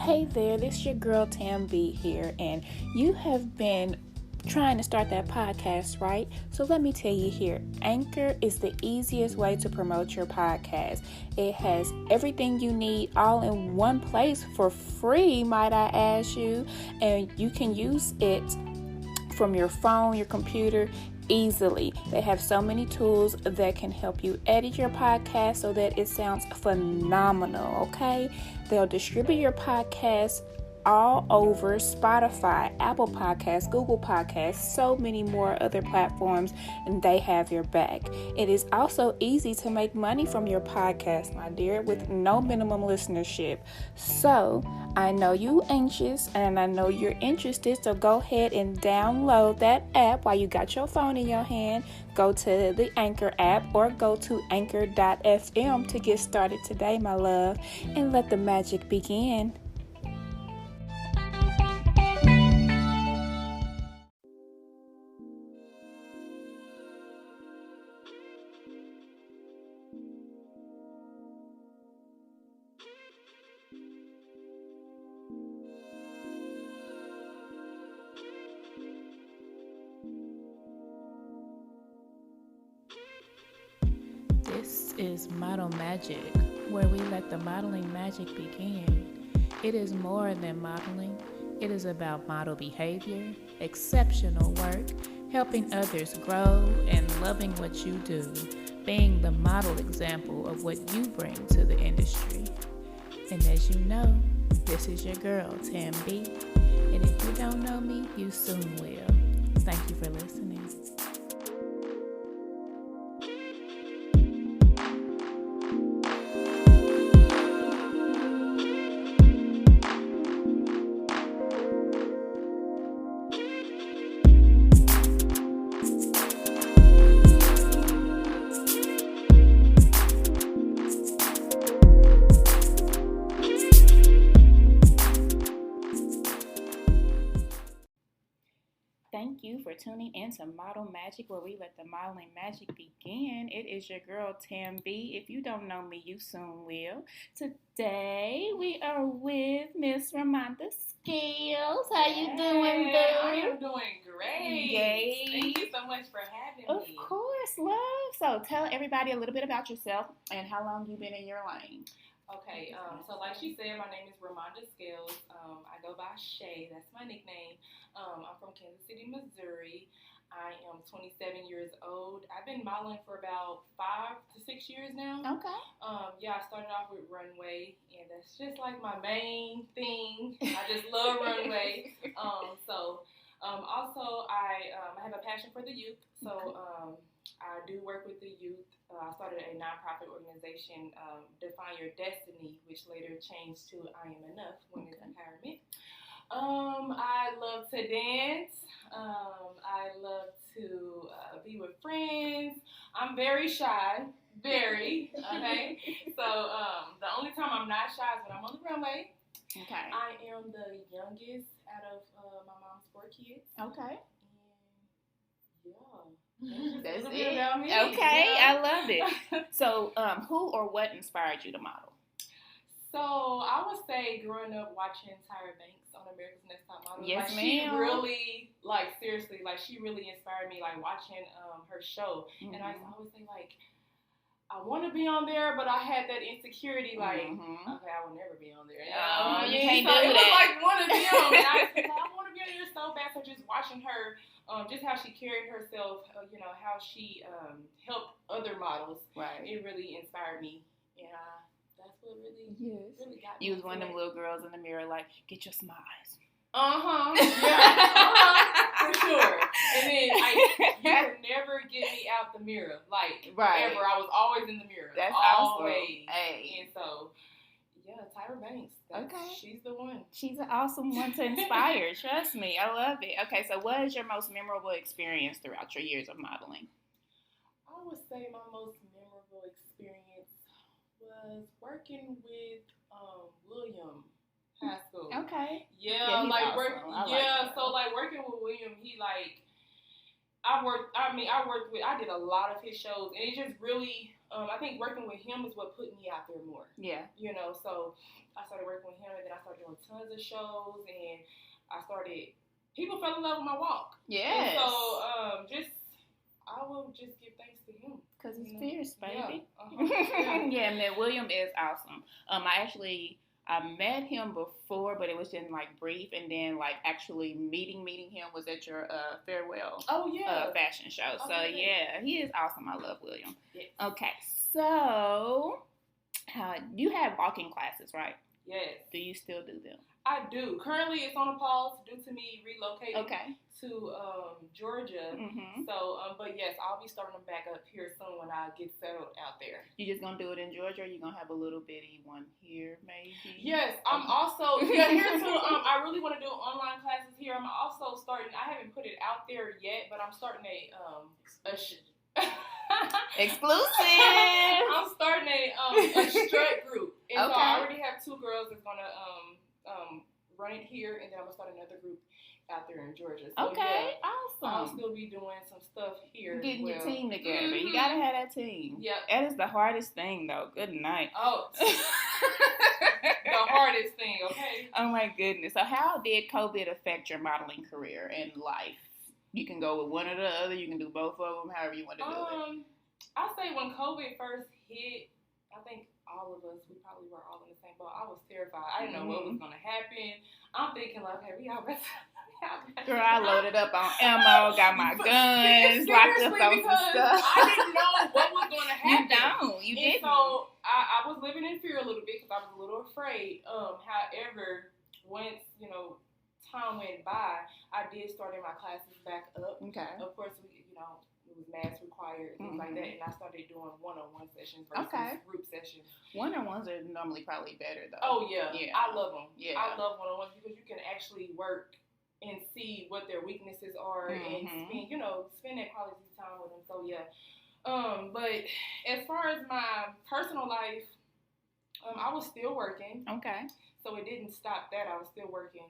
Hey there, this is your girl Tam B here, and you have been trying to start that podcast, right? So let me tell you here, Anchor is the easiest way to promote your podcast. It has everything you need all in one place for free, might I ask you, and you can use it from your phone, your computer, easily. They have so many tools that can help you edit your podcast so that it sounds phenomenal, okay? They'll distribute your podcast all over Spotify, Apple Podcasts, Google Podcasts, so many more other platforms, and they have your back. It is also easy to make money from your podcast, my dear, with no minimum listenership. So I know you anxious and I know you're interested, so go ahead and download that app while you got your phone in your hand. Go to the Anchor app or go to anchor.fm to get started today, my love, and let the magic begin. This is Model Magic, where we let the modeling magic begin. It is more than modeling. It is about model behavior, exceptional work, helping others grow, and loving what you do, being the model example of what you bring to the industry. And as you know, this is your girl, Tam B. And if you don't know me, you soon will. Thank you for listening. Thank you for tuning in to Model Magic, where we let the modeling magic begin. It is your girl, Tam B. If you don't know me, you soon will. Today, we are with Miss Ramonda Scales. How you doing, boo? I am doing great. Yay. Thank you so much for having me. Of course, love. So tell everybody a little bit about yourself and how long you've been in your lane. Okay, so like she said, my name is Ramonda Scales. I go by Shay. That's my nickname. I'm from Kansas City, Missouri. I am 27 years old. I've been modeling for about 5 to 6 years now. Okay. I started off with runway, and that's just like my main thing. I just love runway. Also, I have a passion for the youth. So I do work with the youth. I started a nonprofit organization, Define Your Destiny, which later changed to I Am Enough, Women's Empowerment. I love to dance. I love to be with friends. I'm very shy, very, okay? So the only time I'm not shy is when I'm on the runway. Okay. I am the youngest out of my mom's 4 kids. Okay. That's it. About me. Okay, yeah. I love it. So, who or what inspired you to model? So, I would say growing up watching Tyra Banks on America's Next Top Model. Yes, ma'am. She really, seriously, she really inspired me, watching her show. Mm-hmm. And I always say, I want to be on there, but I had that insecurity, okay, I will never be on there. You can't do that. It was like one of them. And I want to be on there so bad. So just watching her, just how she carried herself, how she helped other models. Right. It really inspired me. And that's what really got me. You was one of them little girls in the mirror, get your smiles. Yeah. For sure. And then you could never get me out the mirror, ever. I was always in the mirror. That's always. Awesome. Hey. And so, Tyra Banks. She's the one. She's an awesome one to inspire. Trust me, I love it. Okay, so what is your most memorable experience throughout your years of modeling? I would say my most memorable experience was working with William. High school. Okay. Yeah, awesome. working with William, I did a lot of his shows, and it just really, I think working with him is what put me out there more. Yeah. You know, so I started working with him, and then I started doing tons of shows, and people fell in love with my walk. Yes. And so, I will just give thanks to him. Because it's fierce, baby. Yeah. Yeah, man, William is awesome. I met him before, but it was in like brief, and then like actually meeting him was at your farewell fashion show. So yeah, he is awesome. I love William. Yes. Okay, so you have walking classes, right? Yes. Do you still do them? I do. Currently, it's on a pause due to me relocating to Georgia. Mm-hmm. So, but yes, I'll be starting them back up here soon when I get settled out there. You just gonna do it in Georgia, or you gonna have a little bitty one here, maybe? Yes, I'm also here too. I really want to do online classes here. I'm also starting. I haven't put it out there yet, but I'm starting exclusive. I'm starting a strut group, and so I already have 2 girls that's gonna run it here, and then I'm gonna start another group out there in Georgia. So, awesome. I'll still be doing some stuff here. Getting your team together. Mm-hmm. You gotta have that team. Yep. That is the hardest thing, though. Good night. Oh, the hardest thing. Okay. Oh my goodness. So, how did COVID affect your modeling career and life? You can go with one or the other. You can do both of them. However you want to do it. I say when COVID first hit, I think all of us, we probably were all in the same boat. I was terrified. I didn't know what was going to happen. I'm thinking like, hey, we all better. Girl, I loaded up on ammo, got my guns, locked up on some stuff. I didn't know what was going to happen. You didn't. So I was living in fear a little bit because I was a little afraid. However, once, time went by, I did start my classes back up. Okay. Of course, it was mask required, things like that, and I started doing one-on-one sessions versus group sessions. One-on-ones are normally probably better, though. Oh, yeah. I love them. Yeah. I love one-on-ones because you can actually work and see what their weaknesses are and spend that quality time with them. So, yeah. But as far as my personal life, I was still working. Okay. So it didn't stop that. I was still working.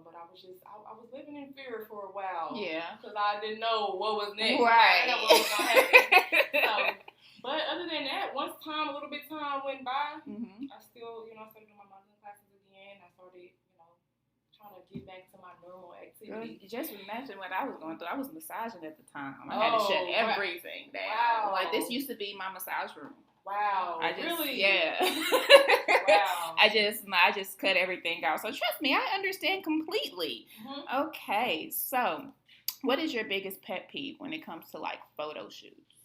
But I was living in fear for a while. Yeah. Because I didn't know what was next. Right. I didn't know what was going to happen. But other than that, once a little bit of time went by, I still, started doing my modeling classes again. I started, trying to get back to my normal activity. Girl, just imagine what I was going through. I was massaging at the time. I had to shut everything down. Wow. Like, this used to be my massage room. Wow. Really? Yeah. Wow. I just cut everything out. So trust me, I understand completely. Mm-hmm. Okay. So, what is your biggest pet peeve when it comes to like photo shoots?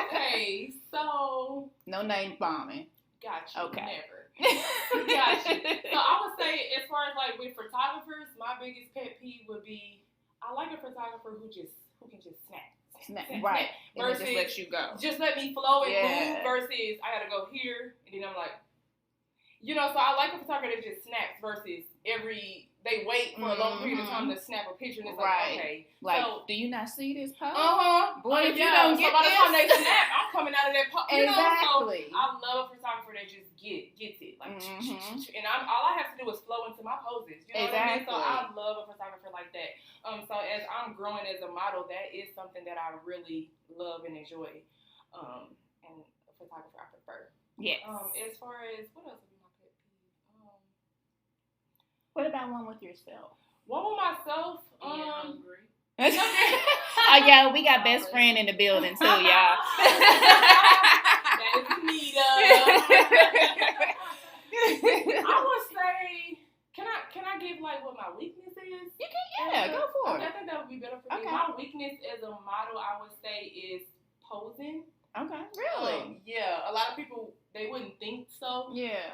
Okay. So. No name bombing. Gotcha. Okay. Never. Gotcha. So I would say, as far as like with photographers, my biggest pet peeve would be I like a photographer who can just snap. Right. Versus and just let you go. Just let me flow and move versus I gotta go here and then I'm like, so I like a photographer that just snaps versus they wait for a long period of time to snap a picture and it's like, okay. Like, so, do you not see this pose? Boy, if you don't get by the time they snap, I'm coming out of that pose. Exactly. So I love a photographer that just gets it. Like, and all I have to do is flow into my poses. You know what I mean? So I love a photographer like that. So as I'm growing as a model, that is something that I really love and enjoy. And a photographer I prefer. Yes. As far as, what else would be my pet peeve? What about one with yourself? One with myself? Hungry. Oh, yeah, we got best friend in the building, too, y'all. That is Anita. I would say, can I give, like, what my weakness is? You can, go for it. I think that would be better for me. My weakness as a model, I would say, is posing. Okay, really? Yeah, a lot of people, they wouldn't think so. Yeah.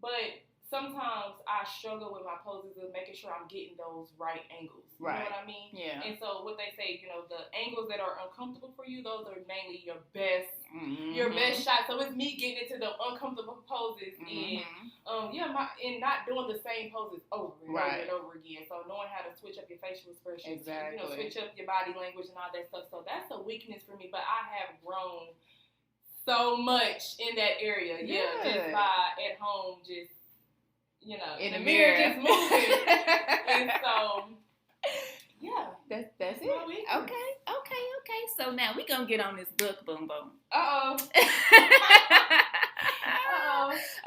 But sometimes I struggle with my poses of making sure I'm getting those right angles. You know what I mean? Yeah. And so what they say, the angles that are uncomfortable for you, those are mainly your best shots. So it's me getting into the uncomfortable poses and and not doing the same poses over and over again. So knowing how to switch up your facial expressions, switch up your body language and all that stuff. So that's a weakness for me, but I have grown so much in that area. Yeah, just by at home, just you know, in the mirror mirror. just moving. And so, yeah. That's it. Okay. So now we gonna get on this book, boom boom. Uh-oh.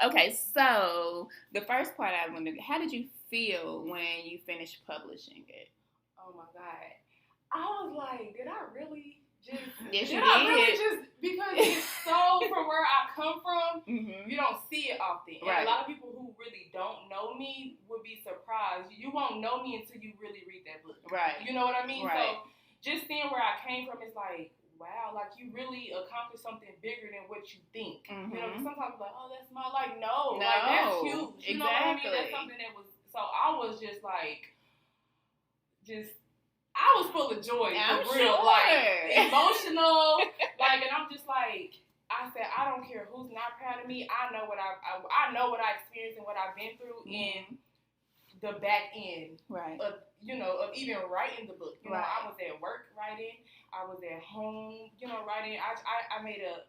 Okay, so the first part I wanted, how did you feel when you finished publishing it? Oh my God. I was like, did I really just... Yes, you did. I did. really just... Because it's so... From where I come from, Mm-hmm. you don't see it often. Right. And a lot of people who really don't know me would be surprised. You won't know me until you really read that book. Right. You know what I mean? Right. So just seeing where I came from is like, wow, like you really accomplished something bigger than what you think. Mm-hmm. You know, sometimes like, oh, that's my... Like, no. Like, that's huge. You know what I mean? That's something that was... So I was just like... I was full of joy, for real, sure. like, emotional, like, and I'm just like, I said, I don't care who's not proud of me, I know what I know what I experienced and what I've been through in the back end, right, of, you know, of even writing the book, you know, right. I was at work writing, I was at home, you know, writing, I made a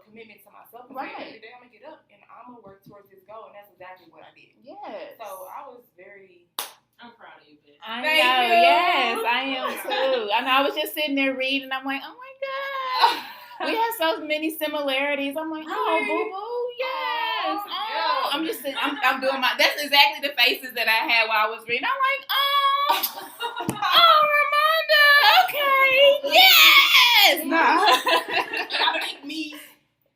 commitment to myself, and right. every day I'm gonna get up, and I'm gonna work towards this goal, and that's exactly what I did. Yes. So I was very... I'm proud of you, bitch. I know, yes, I am too. I know, I was just sitting there reading, I'm like, oh my God. We have so many similarities. I'm like, oh, boo-boo, yes. Oh. I'm just sitting, I'm doing that's exactly the faces that I had while I was reading. I'm like, oh, Ramonda, okay, yes. No. I think me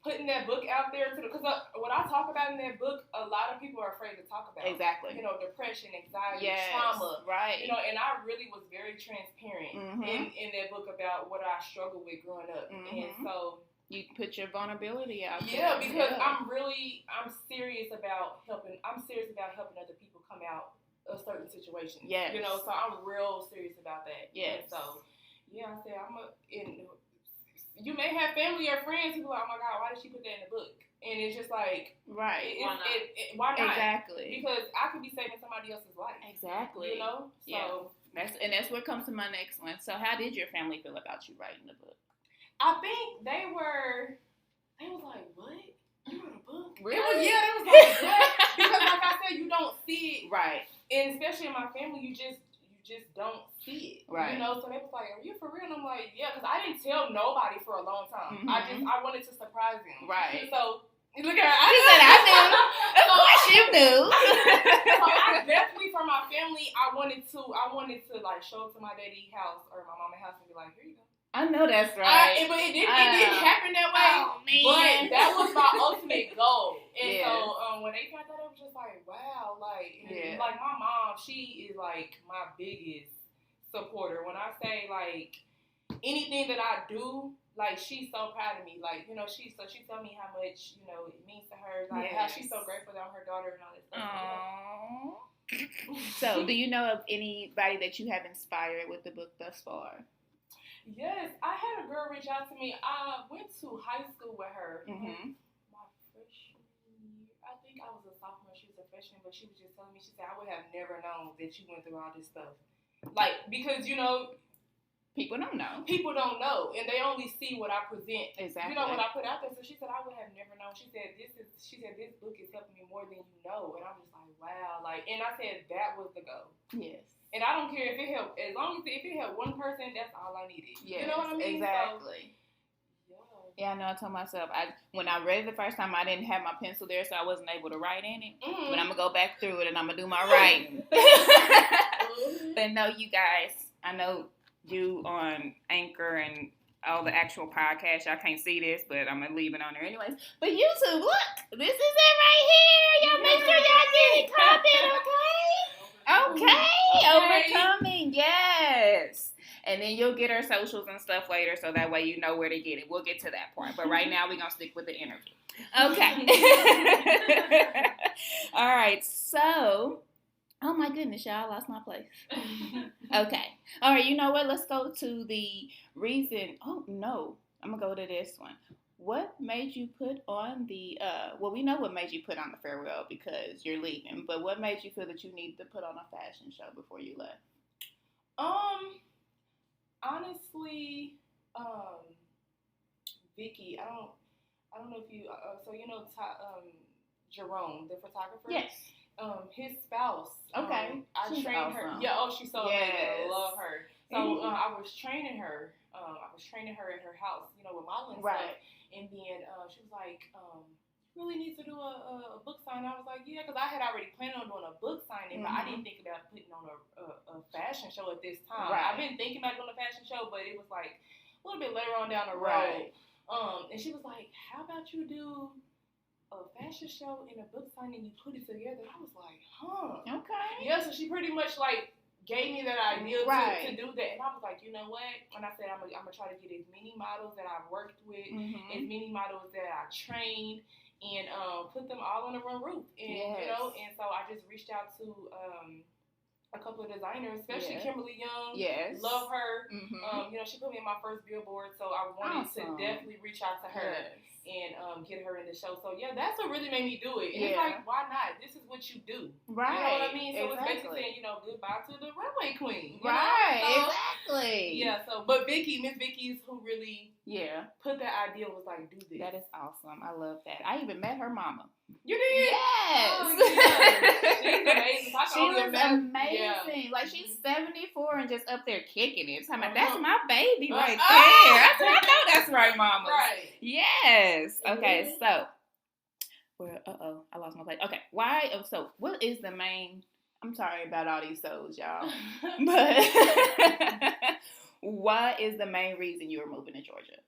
putting that book out there because what I talk about in that book, a lot of people are afraid to talk about. Exactly. You know, depression, anxiety, yes, trauma. right. You know, and I really was very transparent in that book about what I struggled with growing up. And so you put your vulnerability out there. Yeah, because I'm serious about helping. I'm serious about helping other people come out of certain situations. Yes. You know, so I'm real serious about that. Yes. And so, yeah, I said you may have family or friends who are like, oh my God, why did she put that in the book? And it's just like, right. Why not? Exactly. Because I could be saving somebody else's life. Exactly. You know? So that's what comes to my next one. So how did your family feel about you writing the book? I think they was like, what? You wrote a book? Really? They was like, what? Because like I said, you don't see it. Right. And especially in my family, you just don't see it. Right. You know, so they was like, are you for real? And I'm like, yeah, because I didn't tell nobody for a long time. I wanted to surprise them. Right. So, look at her. I knew. Of course you knew. So I definitely, for my family, I wanted to like show up to my daddy's house or my mama's house and be like, here you go. I know that's right. But it didn't happen that way. Oh, man. But that was my ultimate goal. And yes. So when they found that, it was just like, wow. Like, like my mom, she is like my biggest supporter. When I say like anything that I do, like she's so proud of me. Like, you know, she told me how much, you know, it means to her. Like how she's so grateful that I'm her daughter and all that stuff. Aww. So do you know of anybody that you have inspired with the book thus far? Yes, I had a girl reach out to me. I went to high school with her. My freshman year. I think I was a sophomore. She was a freshman, but she was just telling me, she said, I would have never known that you went through all this stuff. Like, because, you know, people don't know. People don't know, and they only see what I present. Exactly. You know, what I put out there. So she said, I would have never known. She said, this book is helping me more than you know. And I'm just like, wow. Like, and I said, that was the goal. Yes. And I don't care if it helped. As long as if it helped one person, that's all I needed. Yes, you know what I mean? Exactly. So, yeah, I know. I told myself, when I read it the first time, I didn't have my pencil there, so I wasn't able to write in it. But I'm going to go back through it, and I'm going to do my writing. But no, you guys, I know you on Anchor and all the actual podcasts. Y'all can't see this, but I'm going to leave it on there anyways. But YouTube, look, this is it right here. Y'all make sure y'all get it comment, Okay, Overcoming, yes. And then you'll get our socials and stuff later, so that way you know where to get it. We'll get to that point. But right now, we're going to stick with the interview. Okay. All right, so, oh my goodness, y'all, I lost my place. Okay. All right, you know what? Let's go to the reason. Oh, no. I'm going to go to this one. What made you put on the, we know what made you put on the farewell because you're leaving, but what made you feel that you needed to put on a fashion show before you left? Honestly, Vicky, I don't know if you, so you know, Jerome, the photographer? Yes. His spouse. Okay. I She's trained her. awesome. Yeah. Oh, she's so amazing. I Yes. love her. So I was training her. I was training her at her house, with modeling Right. stuff. And then she was like, "You really need to do a book signing." I was like, "Yeah," because I had already planned on doing a book signing, but I didn't think about putting on a fashion show at this time. Right. I've been thinking about doing a fashion show, but it was like a little bit later on down the road. Right. And she was like, "How about you do a fashion show and a book signing, you put it together?" I was like, "Huh." Okay. Yeah, so she pretty much like gave me that idea to do that, and I was like, you know what? And I said, I'm gonna try to get as many models that I've worked with, as many models that I trained, and put them all on the one roof. And and so I just reached out to a couple of designers, especially Kimberly Young. Yes. Love her. She put me in my first billboard, so I wanted to definitely reach out to her and get her in the show. So yeah, that's what really made me do it. And it's like, why not? This is what you do. Right. You know what I mean? So it's basically saying, goodbye to the runway queen. Right. So, exactly. Yeah. So, but Miss Vicky is who really put that idea, was like, do this. That is awesome. I love that. I even met her mama. You did? Yes. Oh, yeah. She's amazing. She was amazing. Like, she's 74 and just up there kicking it. So I'm like, that's my baby right there. I said, I know that's right, mama. Right. Yes. Okay, so, I lost my place. Okay, what is the main, I'm sorry about all these souls, y'all, but what is the main reason you were moving to Georgia?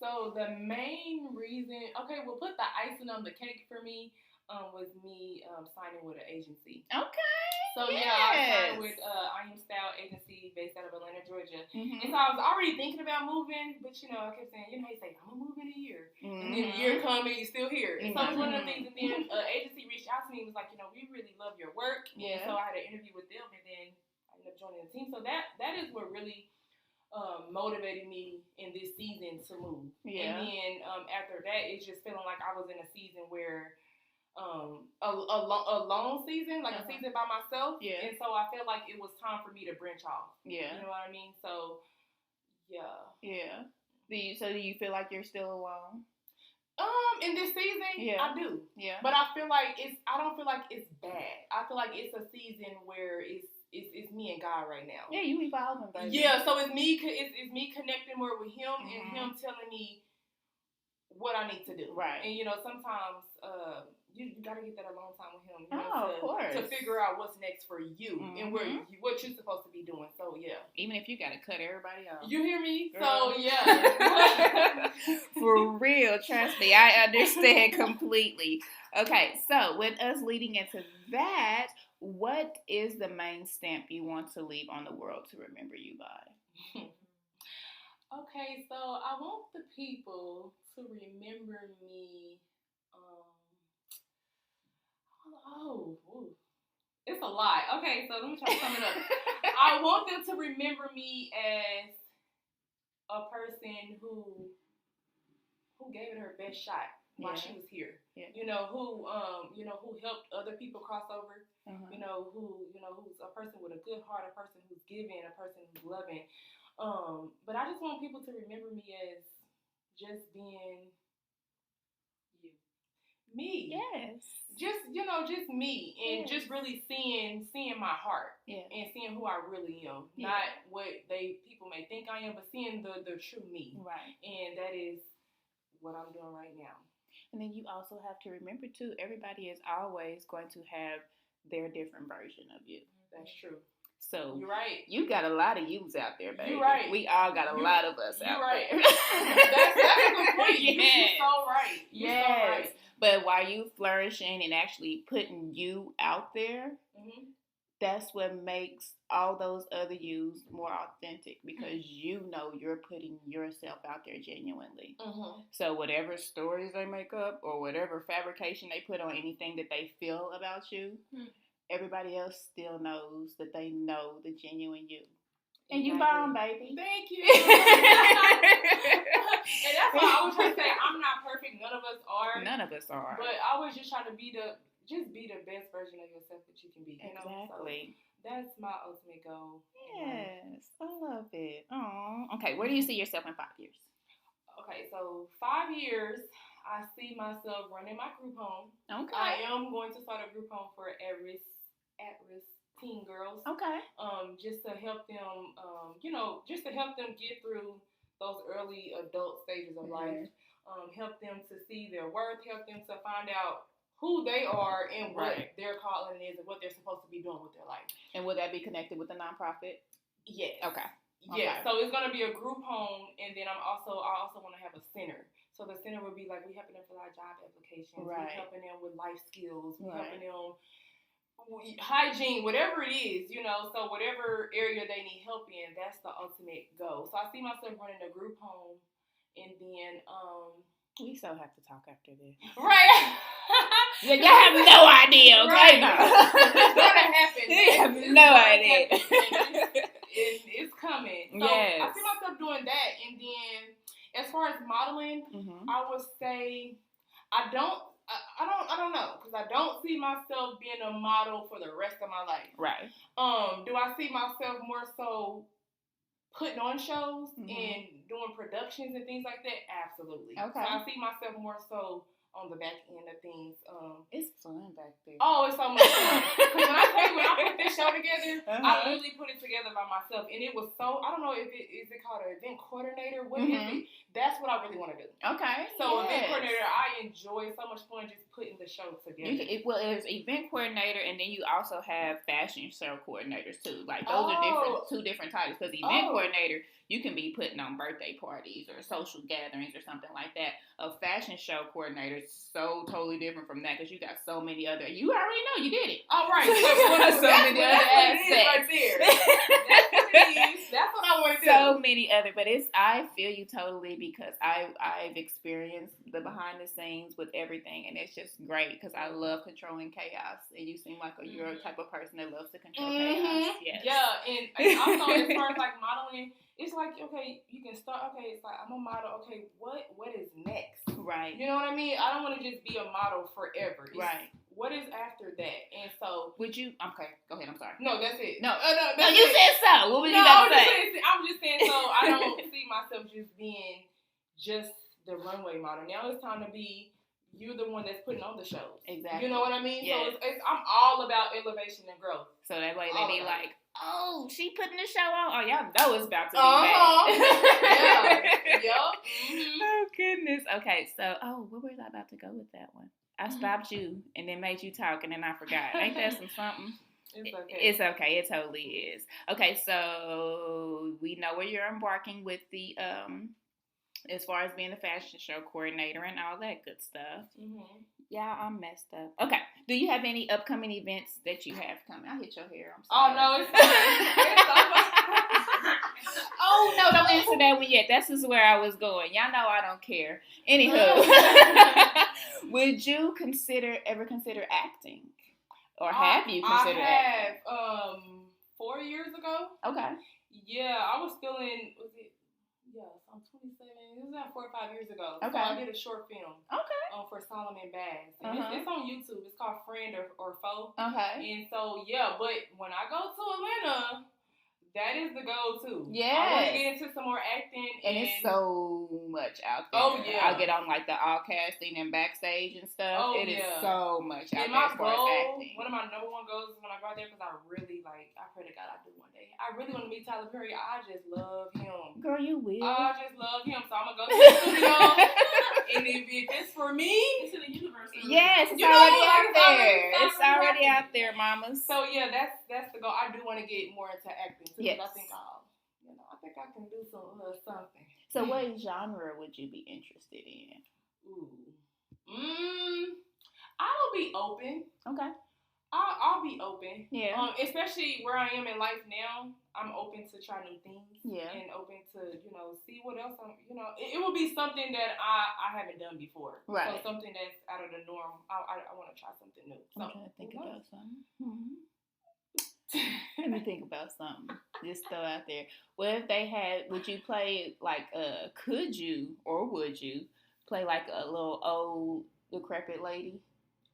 So the main reason, we'll put the icing on the cake for me, was me signing with an agency. Okay. So I signed with I Am Style agency based out of Atlanta, Georgia. And so I was already thinking about moving, but I kept saying, you say, I'm gonna move in a year. And then a year come and you're still here. So it's one of the things. And then an agency reached out to me and was like, we really love your work. And so I had an interview with them, and then I ended up joining the team. So that is what really motivated me in this season to move. And then after that, it's just feeling like I was in a season where a long season, like a season by myself. And so I felt like it was time for me to branch off. You know what I mean? So do you feel like you're still alone? In this season, I do. But I don't feel like it's bad. I feel like it's a season where it's me and God right now. Yeah, you evolving, baby. Yeah, so it's me connecting more with Him, and Him telling me what I need to do. Right. And sometimes you gotta get that alone time with Him. Of course. To figure out what's next for you and what you're supposed to be doing. So even if you gotta cut everybody off. You hear me? Girl. So For real, trust me, I understand completely. Okay, so with us leading into that, what is the main stamp you want to leave on the world to remember you by? Okay, so I want the people to remember me. It's a lot. Okay, so let me try to sum it up. I want them to remember me as a person who gave it her best shot while she was here. Who helped other people cross over. Who's a person with a good heart, a person who's giving, a person who's loving. But I just want people to remember me as just being you. Me. Yes. Just me, and just really seeing my heart, and seeing who I really am, not what people may think I am, but seeing the true me. Right. And that is what I'm doing right now. And then you also have to remember too, everybody is always going to have their different version of you. That's true. So you're right. You got a lot of yous out there, baby. You're right. We all got a lot of us out right. there. That's a good point. You're so right. Yes. So right. But while you flourishing and actually putting you out there, that's what makes all those other yous more authentic, because you're putting yourself out there genuinely. So whatever stories they make up or whatever fabrication they put on anything that they feel about you, everybody else still knows that they know the genuine you. And you bomb, baby. Thank you. And that's why I always try to say, I'm not perfect. None of us are. None of us are. But I always just try to be the best version of yourself that you can be. Exactly. So that's my ultimate goal. Yes. I love it. Oh. Okay. Where do you see yourself in 5 years? Okay. So 5 years, I see myself running my group home. Okay. I am going to start a group home for at-risk teen girls. Okay. Just to help them, just to help them get through those early adult stages of life. Help them to see their worth. Help them to find out who they are and what their calling is and what they're supposed to be doing with their life. And would that be connected with the nonprofit? Yes. Okay. Yeah. So it's gonna be a group home, and then I also want to have a center. So the center would be like we helping them fill out job applications. We're helping them with life skills. We're helping them hygiene, whatever it is, so whatever area they need help in, that's the ultimate goal. So I see myself running a group home, and then we so have to talk after this. Right. Y'all have no idea, okay? Right. It's gonna happen. You have no idea. It's coming. So yes. I see myself doing that, and then as far as modeling, I would say I don't know, because I don't see myself being a model for the rest of my life. Right. Do I see myself more so putting on shows and doing productions and things like that? Absolutely. Okay. So I see myself more so on the back end of things. It's fun back there. Oh, it's so much fun. Because when I put this show together, I literally put it together by myself, and it was so, I don't know if is it called an event coordinator? What is it? That's what I really want to do. Okay. So event coordinator, I enjoy so much fun just putting the show together. It's event coordinator, and then you also have fashion show coordinators too. Like those are two different titles. Because event coordinator, you can be putting on birthday parties or social gatherings or something like that. A fashion show coordinator is so totally different from that, because you got so many other. You already know you did it. All right. So many other aspects. Right there. That's what it is. That's what I want to do. So many other, but I feel you totally, because I've experienced the behind the scenes with everything, and it's just great because I love controlling chaos, and you seem like you're a type of person that loves to control chaos. Yes. Yeah, and also as far as like modeling, it's like, okay, you can start, okay, it's like I'm a model, okay, what is next? Right. You know what I mean? I don't want to just be a model forever. Right. What is after that? And so would you? Okay, go ahead. I'm sorry. No, that's it. No, no, you said so. What was you about to say? I'm just saying. So I don't see myself just being just the runway model. Now it's time to be you, the one that's putting on the shows. Exactly. You know what I mean? Yes. So I'm all about elevation and growth. So that way they be like, oh, she putting the show on. Oh, y'all know it's about to be bad. Yeah. Oh goodness. Okay. So, where was I about to go with that one? I stopped you and then made you talk, and then I forgot. Ain't that something? It's okay. It's okay. It totally is. Okay, so we know where you're embarking with the as far as being a fashion show coordinator and all that good stuff. Yeah, I'm messed up. Okay. Do you have any upcoming events that you have coming? I hit your hair. I'm sorry. Oh no, it's fine. Oh no, don't answer that one yet. That's just where I was going. Y'all know I don't care. Anywho, would you ever consider acting, or have you considered acting? 4 years ago. Okay. Yeah, I was still in. Was it? Yeah, I'm 27. It was about 4 or 5 years ago. Okay. So I did a short film. Okay. For Solomon Bass. And it's on YouTube. It's called Friend or Foe. Okay. And so, yeah, but when I go to Atlanta, that is the go-to. Yeah. I want to get into some more acting. And it's so much out there. Oh, yeah. I'll get on like the all casting and backstage and stuff. Oh, it is so much out and there as far as acting. One of my number one goals is when I go out there, because I really I pray to God I do one day. I really want to meet Tyler Perry. I just love him. Girl, you will. I just love him. So I'm going to go to the studio. And if it's for me, it's in the universe. Yes, it's already out there. It's already out there, mamas. So yeah, that's the goal. I do want to get more into acting too. Yes. I think I think I can do something. So what genre would you be interested in? I will be open. Okay. I'll be open. Yeah. Especially where I am in life now, I'm open to try new things. Yeah. And open to, see what else it will be something that I haven't done before. Right. So something that's out of the norm. I want to try something new. So, I'm trying to think about something. Let me think about something. Just throw out there. What if would you play like, could you or would you play like a little old decrepit lady?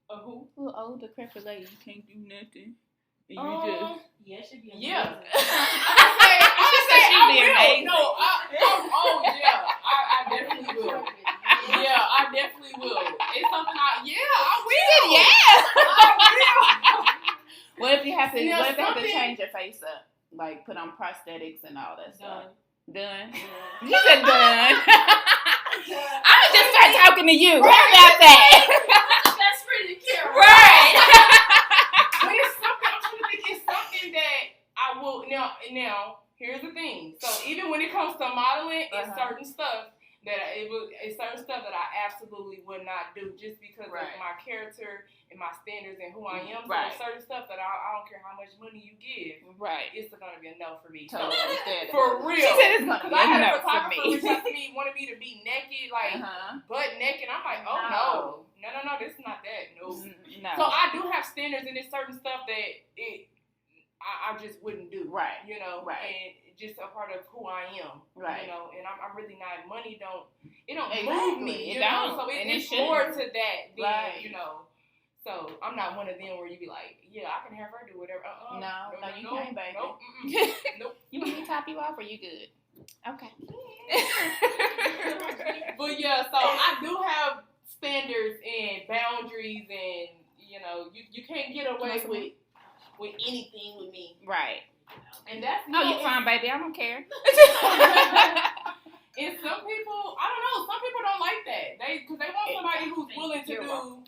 A who? A little old decrepit lady. You can't do nothing. And yeah, she'd be amazing. Yeah. She'd be amazing. No, I definitely would. Yeah, I definitely would. put on prosthetics and all that stuff. Done. Yeah. You said done. I'm gonna just start talking to you. Right. How about that? That's pretty cute. Right. But it's something, I'm trying to think, it's something that I will, now, here's the thing. So even when it comes to modeling, it's certain stuff that I absolutely would not do just because of my character and my standards and who I am. So there's certain stuff that I don't care how much money you give. Right. It's going to be a no for me. Totally understand. For real. She said it's going to be a no for me. Because wanted me to be naked, like butt naked. I'm like, oh no, this is not that. No. So I do have standards, and there's certain stuff that I just wouldn't do. Right. You know. Right. And just a part of who I am. Right. You know, and I'm really not. Money don't move me. You know. So it's more to that than you know. So I'm not one of them where you be like, yeah, I can have her do whatever. No, you can't, baby. Nope. Nope. You want me to top you off, or you good? Okay. But yeah, so I do have standards and boundaries, and you know, you can't get away with anything with me. Right. And that's you're fine, baby. I don't care. And some people, I don't know. Some people don't like that. Because they want somebody who's willing to do.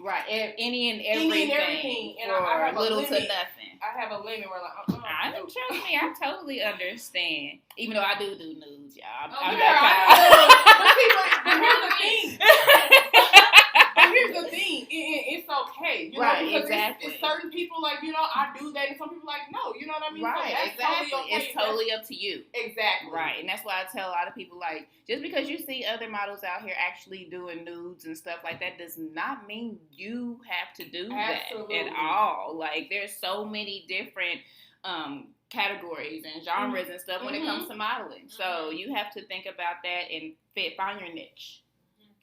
Right, any and everything, and I have little to nothing. I have a limit where trust me, I totally understand. Even though I do nudes, y'all. I'm that kind. But here's the thing. It's okay. You know, because exactly. It's certain people like, you know, I do that, and some people like, no. You know what I mean? Right, so exactly. Totally okay. It's totally up to you. Exactly. Right, and that's why I tell a lot of people, like, just because you see other models out here actually doing nudes and stuff like that does not mean you have to do that at all. Like, there's so many different categories and genres and stuff when it comes to modeling. So you have to think about that and find your niche.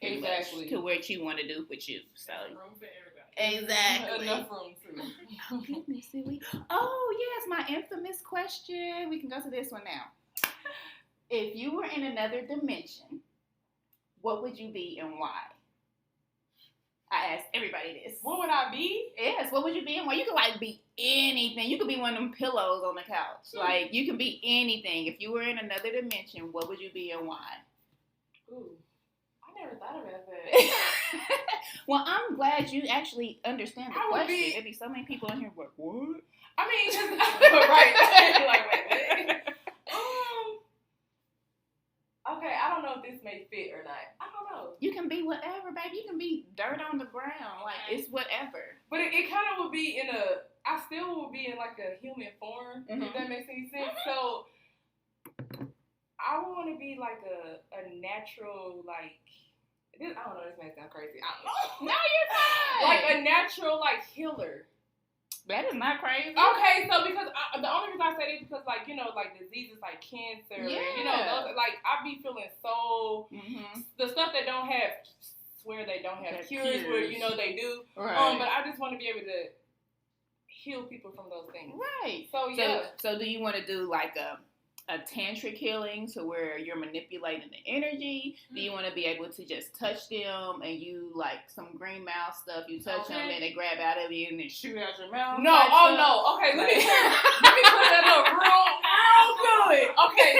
Exactly. To what you want to do with you. So room for everybody. Exactly. Enough room too. Oh goodness, yes, my infamous question. We can go to this one now. If you were in another dimension, what would you be and why? I asked everybody this. What would I be? Yes, what would you be and why? You could be anything. You could be one of them pillows on the couch. Like, you can be anything. If you were in another dimension, what would you be and why? Ooh. I never thought about that. Well, I'm glad you actually understand the question. There'd be so many people in here like, what? I mean, right. Like, wait. Okay, I don't know if this may fit or not. I don't know. You can be whatever, baby. You can be dirt on the ground. Like, it's whatever. But it kind of would be I still would be in like a human form, if that makes any sense. So, I want to be like a natural, like, I don't know, this may sound crazy. I don't know. No, you're fine. Like a natural, like, healer. That is not crazy. Okay, so because the only reason I say this is because, like, you know, like diseases like cancer, you know, those, like, I be feeling so, the stuff that don't have, swear they don't have cures, where, you know, they do. Right. But I just want to be able to heal people from those things. Right. So, yeah. So do you want to do like a tantric healing, to where you're manipulating the energy? Do you want to be able to just touch them and you like some green mouth stuff? You touch them and they grab out of you and then shoot out your mouth. No, no. Okay, let me put that up real good. Okay,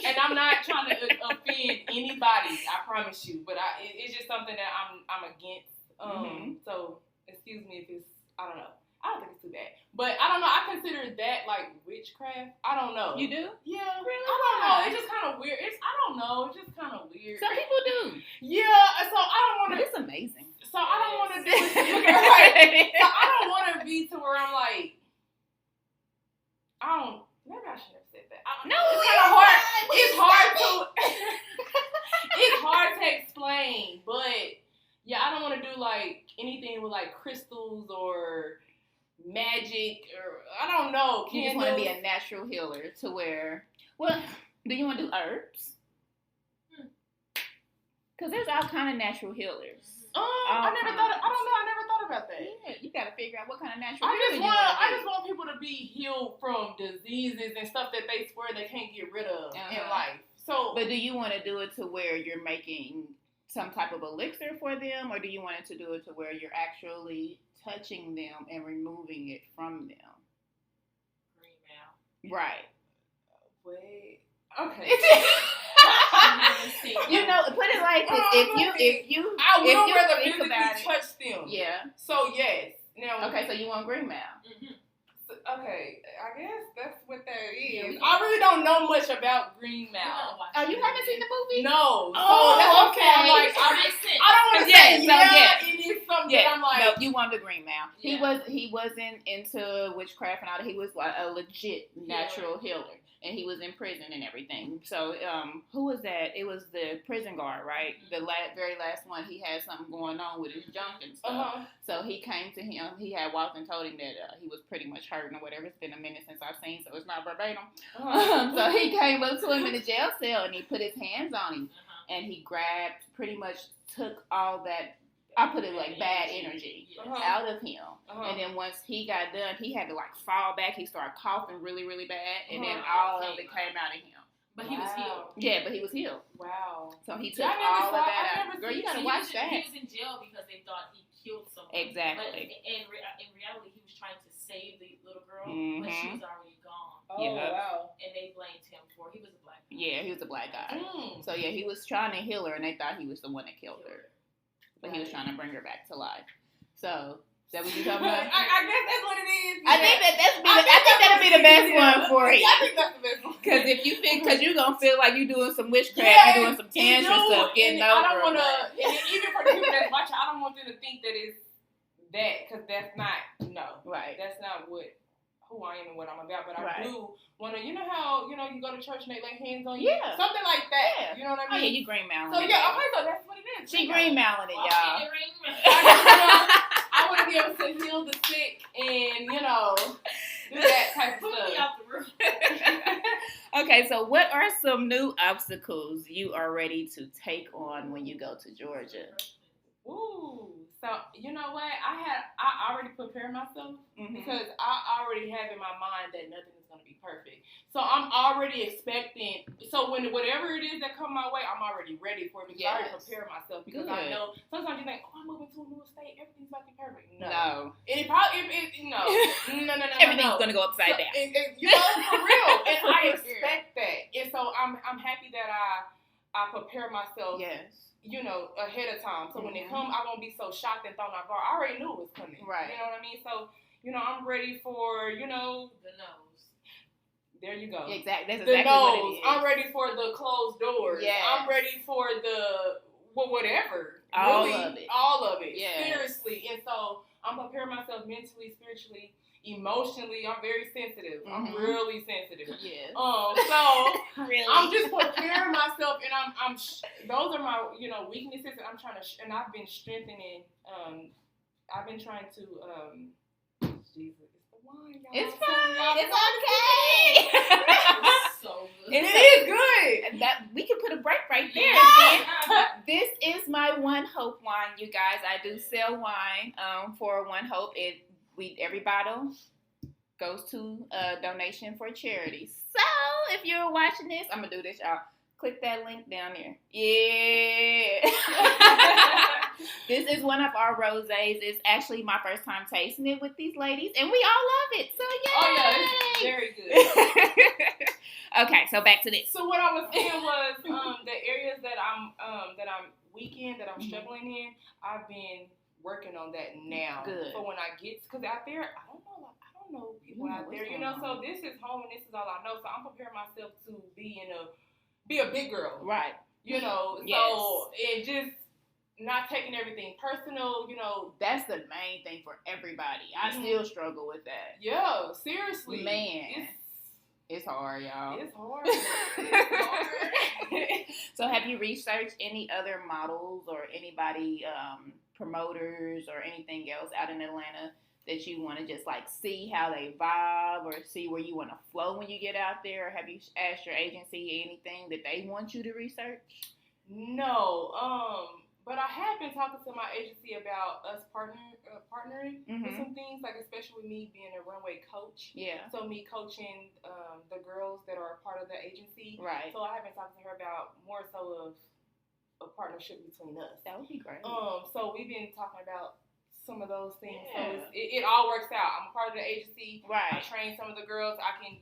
and I'm not trying to offend anybody. I promise you, but it's just something that I'm against. So excuse me if it's, I don't know. I don't think it's too bad. But I don't know. I consider that like witchcraft. I don't know. You do? Yeah. Really? I don't know. It's just kind of weird. I don't know. It's just kind of weird. Some people do. Yeah. So I don't want to. It's amazing. So I don't want to do it. Right. So I don't want to be to where I'm like, maybe I shouldn't have said that. No, it's kind of hard. It's hard to. It's hard to explain, but yeah, I don't want to do like anything with like crystals or magic, or I don't know. You just want to be a natural healer, to where, well, do you want to do herbs? Because there's all kind of natural healers. I never thought about that. Yeah, you got to figure out what kind of natural I just want people to be healed from diseases and stuff that they swear they can't get rid of in life. So, but do you want to do it to where you're making some type of elixir for them, or do you want it to do it to where you're actually touching them and removing it from them? Right. Wait. Okay. You know, put it like this: if you, I would rather think physically about it, touch them. Yeah. So yes. Now. Okay, so you want green mail? So, okay, I guess that's what that is. I really don't know much about Green Mile. Oh, you haven't seen the movie? No. Oh, so that's okay. I'm like, I don't want to say it is something that I'm like. No, you want the green mail. Yeah. He wasn't into witchcraft and all that. He was like a legit natural healer. And he was in prison and everything. So, who was that? It was the prison guard, right? The very last one. He had something going on with his junk and stuff. So he came to him. He had walked and told him that he was pretty much hurting or whatever. It's been a minute since I've seen, so it's not verbatim. So he came up to him in the jail cell and he put his hands on him and he grabbed, pretty much took all that. I put it like bad energy out of him. And then once he got done, he had to like fall back. He started coughing really, really bad. And then all of it came out of him. But he was healed. Yeah, but he was healed. Wow. So he took all of that out. Girl, you gotta watch that. He was in jail because they thought he killed someone. Exactly. But in reality, he was trying to save the little girl, but she was already gone. Wow. And they blamed him for he was a black guy. Yeah, he was a black guy. So yeah, he was trying to heal her, and they thought he was the one that killed her. But he was trying to bring her back to life. So, is that what you're talking about? I guess that's what it is. I think that'll be the best one for you. I think that's the best one. Because if you think, because you're going to feel like you're doing some witchcraft, you're doing some tantra stuff, getting over. I don't want to, even for the people that's watching, I don't want them to think that it's that, because that's not, Right. That's not who I am and what I'm about. But I do want to, you know how, you go to church and they lay hands on you? Yeah. Something like that. Yeah. You know what I mean? Oh, yeah, you green mailing so, it. So that's what it is. She green mailing it, y'all. I want to be able to heal the sick and, do that type of stuff. Okay, so what are some new obstacles you are ready to take on when you go to Georgia? Ooh. So, you know what? I already prepared myself because I already have in my mind that nothing is going to be perfect. So I'm already expecting. So when whatever it is that come my way, I'm already ready for it because I already prepared myself because I know sometimes you think, I'm moving to a new state, everything's about to be perfect. No. It probably no. Everything's going to go upside down. For real. And I expect that. And so I'm happy that I prepare myself. Yes. Ahead of time. So when it comes, I won't be so shocked and thrown off guard. I already knew it was coming. Right. You know what I mean? So, I'm ready for, the nose. There you go. Exactly. That's the exactly nose. what it is. I'm ready for the closed doors. Yes. I'm ready for the, whatever. All really, of it. All of it. Yes. Seriously. And so I'm preparing myself mentally, spiritually, emotionally. I'm very sensitive. I'm really sensitive. Yes. So really? I'm just preparing myself, and I'm those are my weaknesses, and I'm trying to and I've been strengthening. I've been trying to Jesus, it's the wine, y'all. It's fine. It's okay. It's so good. It is good. That we can put a break right there. This is my One Hope wine, you guys. I do sell wine for One Hope. Every bottle goes to a donation for charity. So if you're watching this, I'm gonna do this, y'all. Click that link down there. Yeah. This is one of our rosés. It's actually my first time tasting it with these ladies, and we all love it. So yay! Oh yeah, it's very good. Okay, so back to this. So what I was saying was the areas that I'm weak in, that I'm struggling in, I've been working on that now. Good. So when I get, because out there, I don't know people out there, so this is home and this is all I know. So I'm preparing myself to be a big girl. Right. Yes. So it just not taking everything personal, That's the main thing for everybody. I still struggle with that. Yeah, seriously. Man. It's hard, y'all. It's hard. It's hard. So have you researched any other models or anybody, promoters or anything else out in Atlanta that you want to just like see how they vibe or see where you want to flow when you get out there? Or have you asked your agency anything that they want you to research? No. But I have been talking to my agency about us partnering with some things, like especially with me being a runway coach. Yeah. So me coaching the girls that are a part of the agency. Right. So I have been talking to her about more so of a partnership between us. That would be great. So we've been talking about some of those things. Yeah. So it all works out. I'm a part of the agency. Right. I train some of the girls. I can,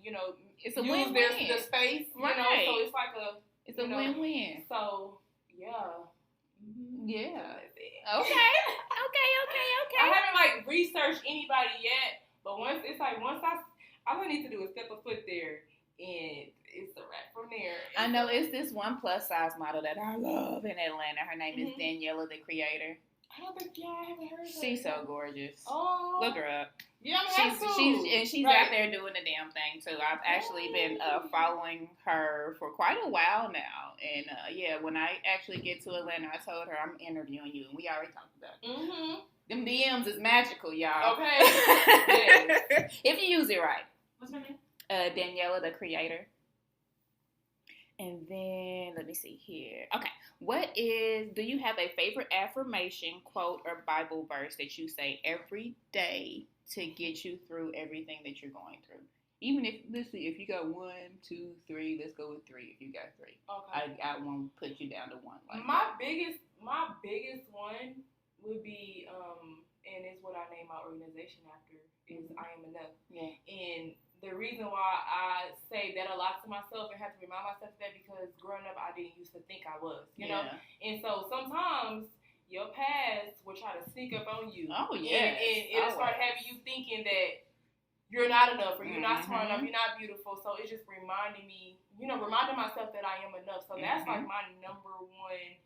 it's a use win-win. the space, right. So it's like it's a win-win. So, yeah. Yeah. Okay. I haven't researched anybody yet, but once all I need to do is step a foot there, and it's a wrap from there. I know it's this one plus size model that I love in Atlanta. Her name is Daniela, the creator. I don't think I haven't heard of her. She's so gorgeous. Oh, look her up. Yeah, she's right. out there doing the damn thing too. I've actually been following her for quite a while now, and when I actually get to Atlanta, I told her I'm interviewing you, and we already talked about it. Them DMs is magical, y'all. Okay. Yes. If you use it right. What's her name? Daniela, the creator. And then, let me see here. Okay. Do you have a favorite affirmation, quote, or Bible verse that you say every day to get you through everything that you're going through? Even if you got 1, 2, 3, let's go with 3 if you got 3. Okay. I won't put you down to 1. My biggest one would be, and it's what I named my organization after, is I Am Enough. Yeah. And the reason why I say that a lot to myself and have to remind myself of that, because growing up I didn't used to think I was, you know? And so sometimes your past will try to sneak up on you. Oh, yeah. And it'll start having you thinking that you're not enough, or you're not smart enough, you're not beautiful. So it's just reminding myself that I am enough. So that's like my number one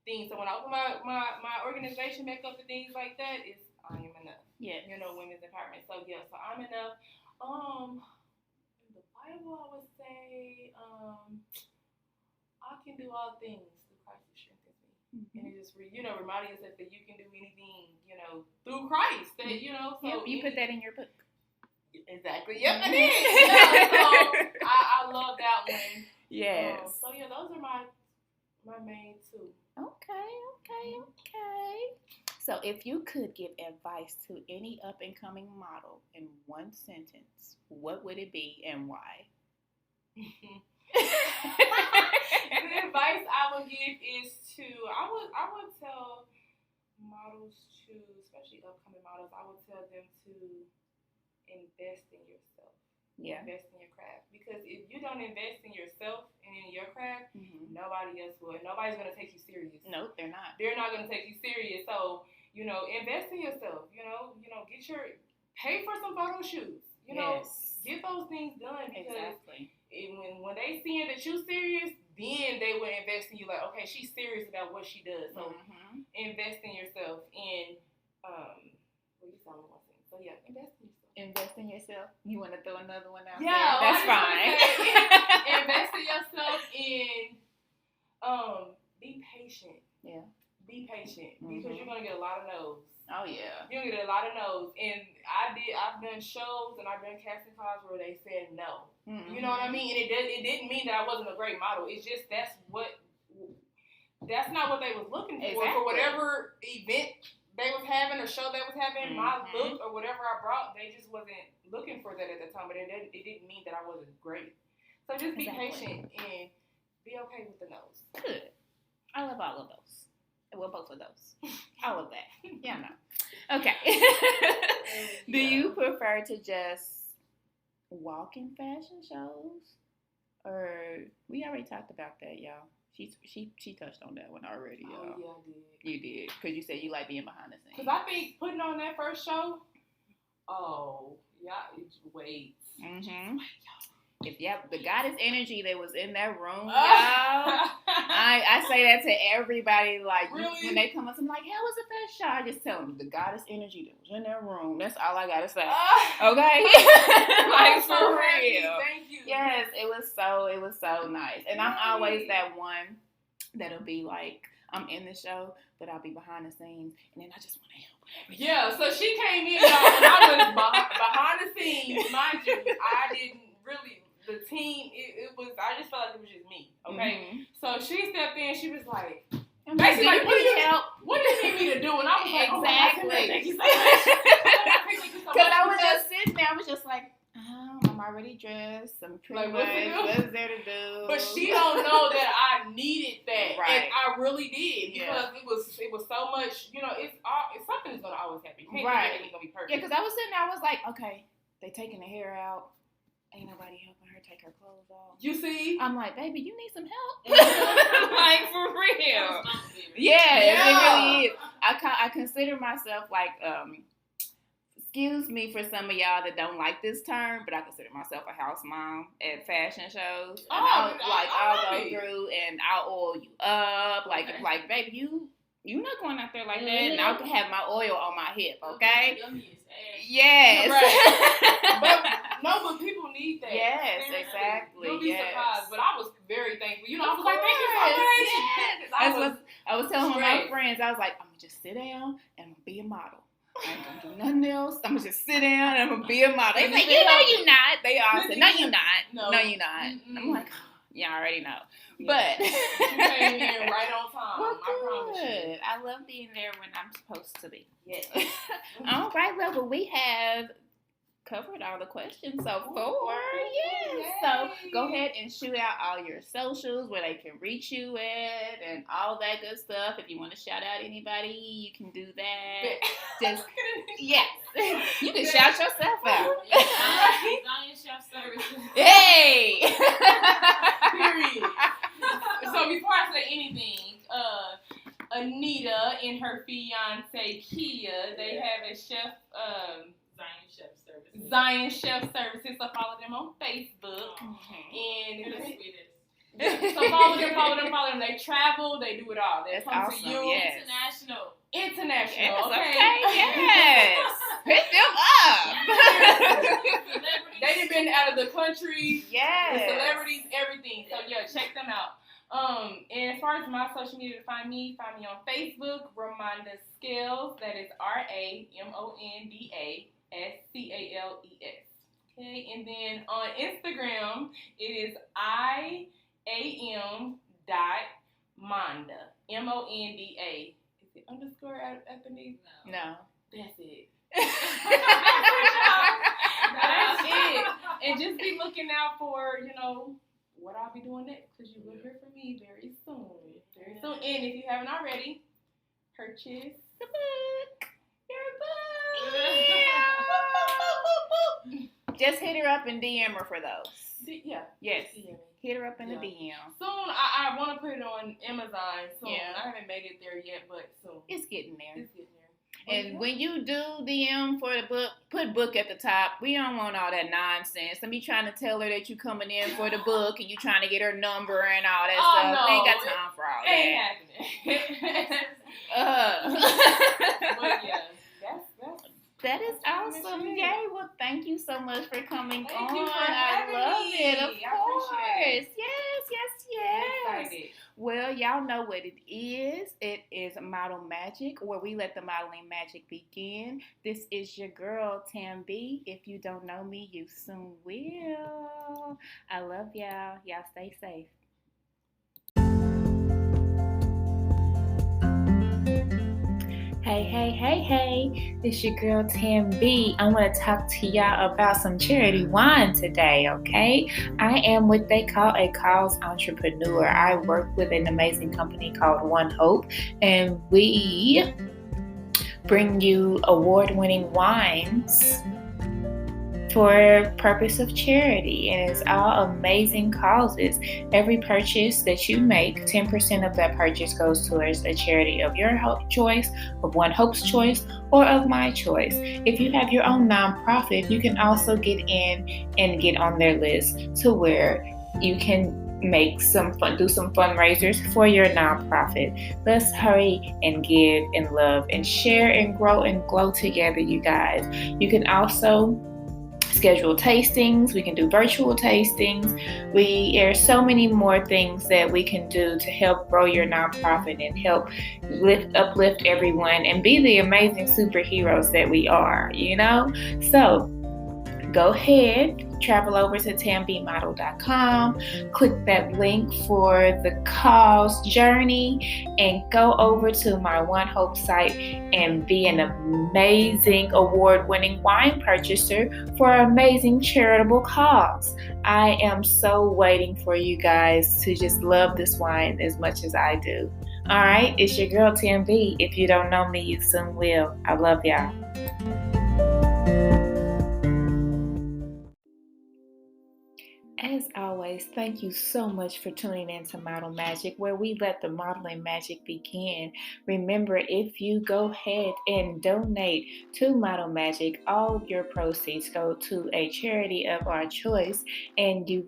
thing. So when I open my organization back up to things like that, it's I am enough. Yeah. Women's empowerment. So yeah, so I'm enough. In the Bible, I would say, I can do all things through Christ who strengthens me. And it just, reminding yourself that you can do anything, through Christ. That, so you put that in your book. Exactly. Yep, I did. So I love that one. Yes. So yeah, those are my main two. Okay. So if you could give advice to any up-and-coming model in one sentence, what would it be and why? The advice I would give is I would tell models especially upcoming models, I would tell them to invest in yourself. Yeah. Invest in your craft. Because if you don't invest in yourself and in your craft, nobody else will. Nobody's going to take you serious. No, they're not. They're not going to take you serious. So, invest in yourself. Pay for some photo shoots. Get those things done. Because when they seeing that you're serious, then they will invest in you. Like, okay, she's serious about what she does. So, invest in yourself. And, so yeah, invest in yourself. Invest in yourself. You want to throw another one out there? Yeah, that's fine. Invest in yourself and be patient. Yeah. Be patient because you're gonna get a lot of no's. Oh yeah. You're gonna get a lot of no's. And I've done shows and I've done casting calls where they said no. You know what I mean? And it didn't mean that I wasn't a great model. It's just that's not what they was looking for. For whatever event they was having or show they was having, my look or whatever I brought, they just wasn't looking for that at the time. But it didn't mean that I wasn't great. So just be patient and be okay with the no's. Good. I love all of those. Well, both of those. All of that. Yeah, no. Okay. Do you prefer to just walk in fashion shows? Or we already talked about that, y'all. She touched on that one already, y'all. Oh, yeah, I did. You did. Because you said you like being behind the scenes. Because I think putting on that first show, wait. If the goddess energy that was in that room, y'all, I say that to everybody. Like, really? When they come up, I'm like, how was the first show? I just tell them the goddess energy that was in that room. That's all I gotta say. Okay, like for real. Thank you. Yes, it was so nice, and I'm always that one that'll be like, I'm in the show, but I'll be behind the scenes, and then I just want to help. Yeah, so she came in, y'all, and I was behind the scenes, mind you. I didn't really. The team, it was, I just felt like it was just me, okay? So she stepped in, she was like, basically like, what do you need me to do? And I was like, exactly. Thank you so much. Because I was just sitting there, I was just like, my already dressed. I'm pretty Like, much. What's there to do? But she don't know that I needed that, Right. and I really did because Yeah. it was so much. You know, it's something is gonna always happen. You can't Right. think everything's gonna be perfect. Yeah, because I was sitting there, I was like, okay, they taking the hair out. Ain't nobody helping her take her clothes off. You see? I'm like, baby, you need some help. Mm-hmm. Like, for real. Yeah, it really is. I consider myself like, excuse me for some of y'all that don't like this term, but I consider myself a house mom at fashion shows. And I'll go through and I'll oil you up. Like, baby, you not going out there like that. And I'll have my oil on my hip, okay? Yes. Right. but people need that. Yes, exactly. You'll be surprised. But I was very thankful. You know, I was like, thank you so much. Yes. I was telling my friends, I was like, I'm going to just sit down and I'm going to be a model. I ain't going to do nothing else. I'm going to just sit down and I'm going to be a model. They like, you know you're not. They all said, no, you're not. No, you're not. Mm-mm. I'm like, you already know. But you came in right on time. Well, I promise you. I love being there when I'm supposed to be. Yes. All right, love. Well, we have covered all the questions so far. Yes. So go ahead and shoot out all your socials where they can reach you at and all that good stuff. If you want to shout out anybody, you can do that. Just yes. You can shout yourself out. Zion Chef Services. Hey. Period. So before I say anything, Anita and her fiance Kia, they have a chef. Zion Chef Services. So follow them on Facebook. And so follow them. They travel. They do it all. They come awesome. to you. Yes. International. Yes, okay. Yes. Pick them up. They done been out of the country. Yes. The celebrities, everything. So yeah, check them out. And as far as my social media to find me on Facebook, Ramonda Scales. That is RAMONDA SCALES. Okay, and then on Instagram, it is IAM.Monda. MONDA. Is it underscore underneath? No. That's it. That's it. And just be looking out for, what I'll be doing next, because you will hear from me very soon. Very soon. And if you haven't already, purchase the book. Just hit her up and DM her for those. Yeah. Yes. Hit her up in the DM. Soon, I want to put it on Amazon soon. Yeah. I haven't made it there yet, but soon. It's getting there. And when you do DM for the book, put book at the top. We don't want all that nonsense. Don't be trying to tell her that you coming in for the book and you trying to get her number and all that stuff. No, We ain't got time for all that. Ain't happening. But yeah, that's that is awesome. Yay. Well, thank you so much for coming Thank on. you for I having love me. it. Of I course. appreciate it. Yes. Well, y'all know what it is. It is Model Magic, where we let the modeling magic begin. This is your girl, Tam B. If you don't know me, you soon will. I love y'all. Y'all stay safe. Hey. This your girl, Tam B. I want to talk to y'all about some charity wine today, okay? I am what they call a cause entrepreneur. I work with an amazing company called One Hope, and we bring you award-winning wines for purpose of charity, and it's all amazing causes. Every purchase that you make, 10% of that purchase goes towards a charity of your choice, of One Hope's choice, or of my choice. If you have your own nonprofit, you can also get in and get on their list to where you can do some fundraisers for your nonprofit. Let's hurry and give and love and share and grow and glow together, you guys. You can also schedule tastings. We can do virtual tastings. There are so many more things that we can do to help grow your nonprofit and help uplift everyone and be the amazing superheroes that we are, So go ahead, travel over to c9b9a37e5b734aacb963d9bde0517442. Click that link for the cause journey and go over to my One Hope site and be an amazing award-winning wine purchaser for an amazing charitable cause. I am so waiting for you guys to just love this wine as much as I do. All right, it's your girl TMB. If you don't know me, you soon will. I love y'all. As always, thank you so much for tuning in to Model Magic, where we let the modeling magic begin. Remember, if you go ahead and donate to Model Magic, all of your proceeds go to a charity of our choice. And do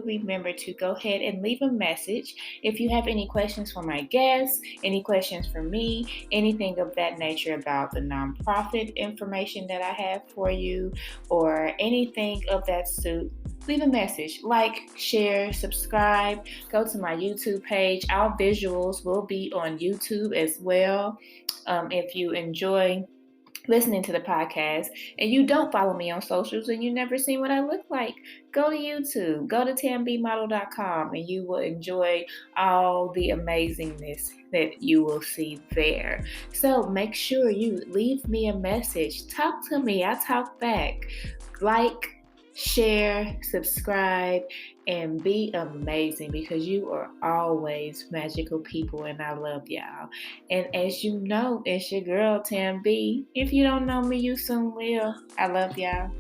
remember to go ahead and leave a message. If you have any questions for my guests, any questions for me, anything of that nature about the nonprofit information that I have for you, or anything of that suit, leave a message. Like, share, subscribe, go to my YouTube page. Our visuals will be on YouTube as well. If you enjoy listening to the podcast and you don't follow me on socials and you never seen what I look like, go to YouTube, go to c9b9a37e5b734aacb963d9bde0517442 and you will enjoy all the amazingness that you will see there. So make sure you leave me a message. Talk to me. I talk back. Like, share, subscribe, and be amazing, because you are always magical people and I love y'all. And as you know, it's your girl Tam B. If you don't know me, you soon will. I love y'all.